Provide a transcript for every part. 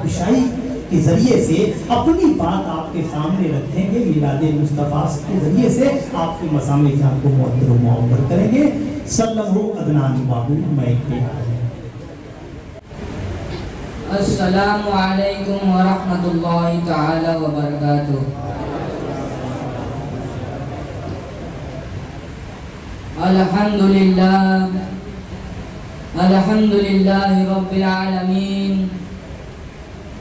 خوشائی کے ذریعے سے اپنی بات آپ کے سامنے رکھیں گے، میلاد مصطفیٰ کے ذریعے سے آپ کے مسامع جان کو معطر و معبر کریں گے۔ صلی اللہ عدنان بابو میں کے السلام علیکم ورحمۃ اللہ تعالی وبرکاتہ۔ الحمدللہ رب العالمین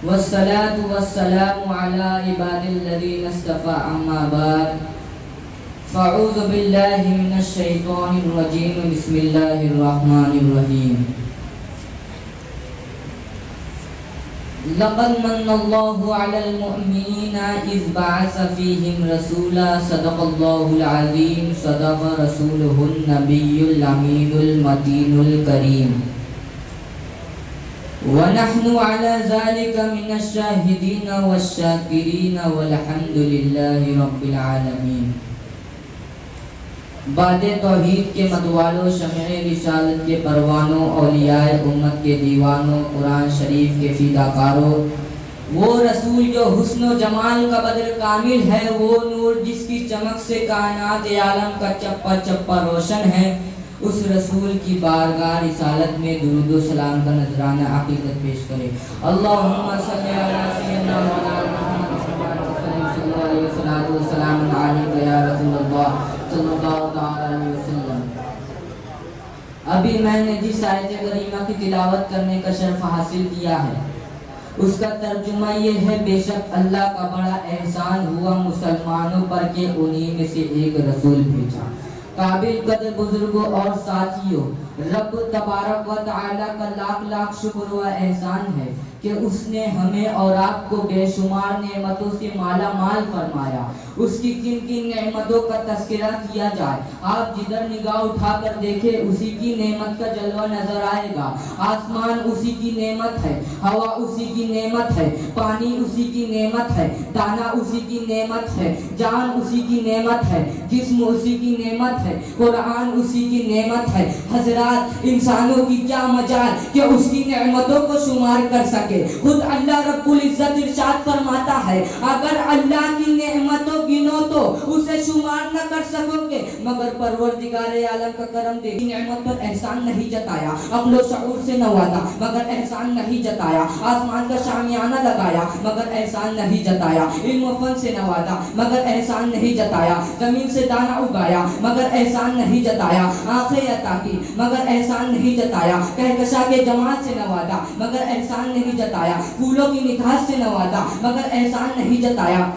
والصلاة والسلام علی عباد الذین اصطفى اما بعد فاعوذ باللہ من الشیطان الرجیم بسم اللہ الرحمن الرحیم۔ لقد من الله على المؤمنين إذ بعث فيهم رسولا صدق الله العظيم صدق رسوله النبي الأمين المتين الكريم ونحن على ذلك من الشاهدين والشاكرين والحمد لله رب العالمين۔ باد توحید کے مدوالوں، شمع رسالت کے پروانوں، اولیاء امت کے دیوانوں، قرآن شریف کے فداکاروں، وہ رسول جو حسن و جمال کا بدر کامل ہے، وہ نور جس کی چمک سے کائنات عالم کا چپا چپا روشن ہے، اس رسول کی بارگاہ رسالت میں درود و سلام کا نذرانہ عقیدت پیش کرے۔ اللہم صلی علی سیدنا محمد صلی اللہ علیہ وسلم علیہ یا رسول اللہ صلی اللہ علیہ وسلم۔ ابھی میں نے جس آیت کریمہ کی تلاوت کرنے کا شرف حاصل کیا ہے، اس کا ترجمہ یہ ہے: بے شک اللہ کا بڑا احسان ہوا مسلمانوں پر کہ انہی میں سے ایک رسول بھیجا۔ قابل قدر بزرگوں اور ساتھیوں، رب تبارک و تعالیٰ کا لاکھ لاکھ شکر و احسان ہے کہ اس نے ہمیں اور آپ کو بے شمار نعمتوں سے مالا مال فرمایا۔ اس کی کن کن نعمتوں کا تذکرہ کیا جائے، آپ جدھر نگاہ اٹھا کر دیکھیں اسی کی نعمت کا جلوہ نظر آئے گا۔ آسمان اسی کی نعمت ہے، ہوا اسی کی نعمت ہے، پانی اسی کی نعمت ہے، دانا اسی کی نعمت ہے، جان اسی کی نعمت ہے، جسم اسی کی نعمت ہے، قرآن اسی کی نعمت ہے۔ حضرات، انسانوں کی کیا مجال کہ اس کی نعمتوں کو شمار کر سکے۔ خود اللہ رب العزت ارشاد فرماتا ہے: اگر اللہ کی نعمتوں گنو تو اسے شمار نہ کر سکو گے، مگر پروردگار عالم کا کرم دے نعمت پر احسان نہیں جتایا، عقل و شعور سے نوازا مگر احسان نہیں جتایا، آسمان کا شامیانہ لگایا مگر احسان نہیں جتایا، علم و فن سے نوازا مگر احسان نہیں جتایا، زمین سے دانا اگایا مگر احسان نہیں جتایا، آنکھیں عطا کی مگر احسان نہیں جتایا، کہکشاں کے جمال سے نوازا مگر احسان نہیں جتایا، پھولوں کی نکھات سے نوازا مگر احسان نہیں جتایا،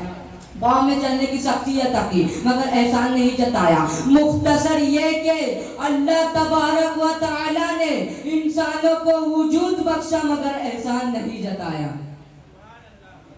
پاؤں میں چلنے کی سختی عطا کی مگر احسان نہیں جتایا۔ مختصر یہ کہ اللہ تبارک و تعالی نے انسانوں کو وجود بخشا مگر احسان نہیں جتایا۔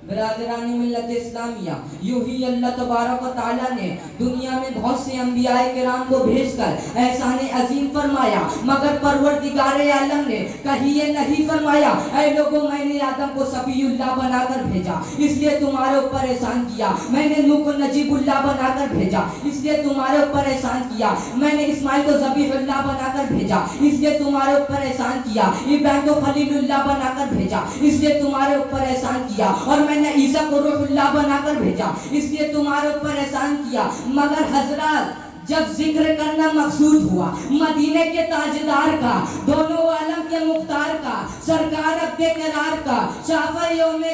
برادران ملت اسلامیہ، یوں ہی اللہ تبارک و تعالیٰ نے دنیا میں بہت سے انبیاء کرام کو بھیج کر احسان عظیم فرمایا، مگر پروردگار عالم نے کہیں یہ نہیں فرمایا: اے لوگوں، میں نے آدم کو صفی اللہ بنا کر بھیجا اس لیے تمہارے اوپر احسان کیا، میں نے نوح کو نجیب اللہ بنا کر بھیجا اس لیے تمہارے اوپر احسان کیا، میں نے اسماعیل کو ذبیح اللہ بنا کر بھیجا اس لیے تمہارے اوپر احسان کیا، ابراہیم کو خلیل اللہ بنا کر بھیجا اس لیے تمہارے اوپر احسان کیا، اور میں نے عیسیٰ کو روح اللہ بنا کر بھیجا اس لیے تمہارے اوپر احسان کیا۔ مگر حضرات، جب ذکر کرنا مقصود ہوا مدینے کے تاجدار کا، دونوں عالم کے مختار کا، سرکار عبد قرار کا، شافع یوم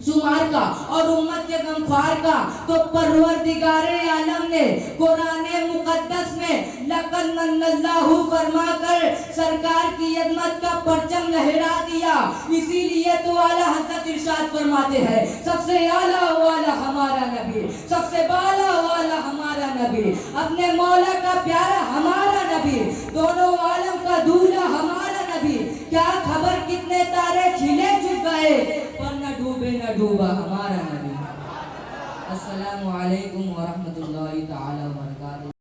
شمار کا اور امت کے غمخوار کا، تو پروردگار عالم نے قرآن مقدس میں لقد من اللہ فرما کر سرکار کی عظمت کا پرچم لہرا دیا۔ اسی لیے تو اعلیٰ حضرت ارشاد فرماتے ہیں: سب سے اعلیٰ والا ہمارا نبی، سب سے بالا والا ہمارا نبی، اپنے مولا کا پیارا ہمارا نبی، دونوں عالم کا دولہا ہمارا نبی۔ کیا خبر کتنے تارے کھلے چھپ گئے، پر نہ ڈوبے نہ ڈوبا ہمارا نبی۔ السلام علیکم ورحمۃ اللہ تعالی وبرکاتہ۔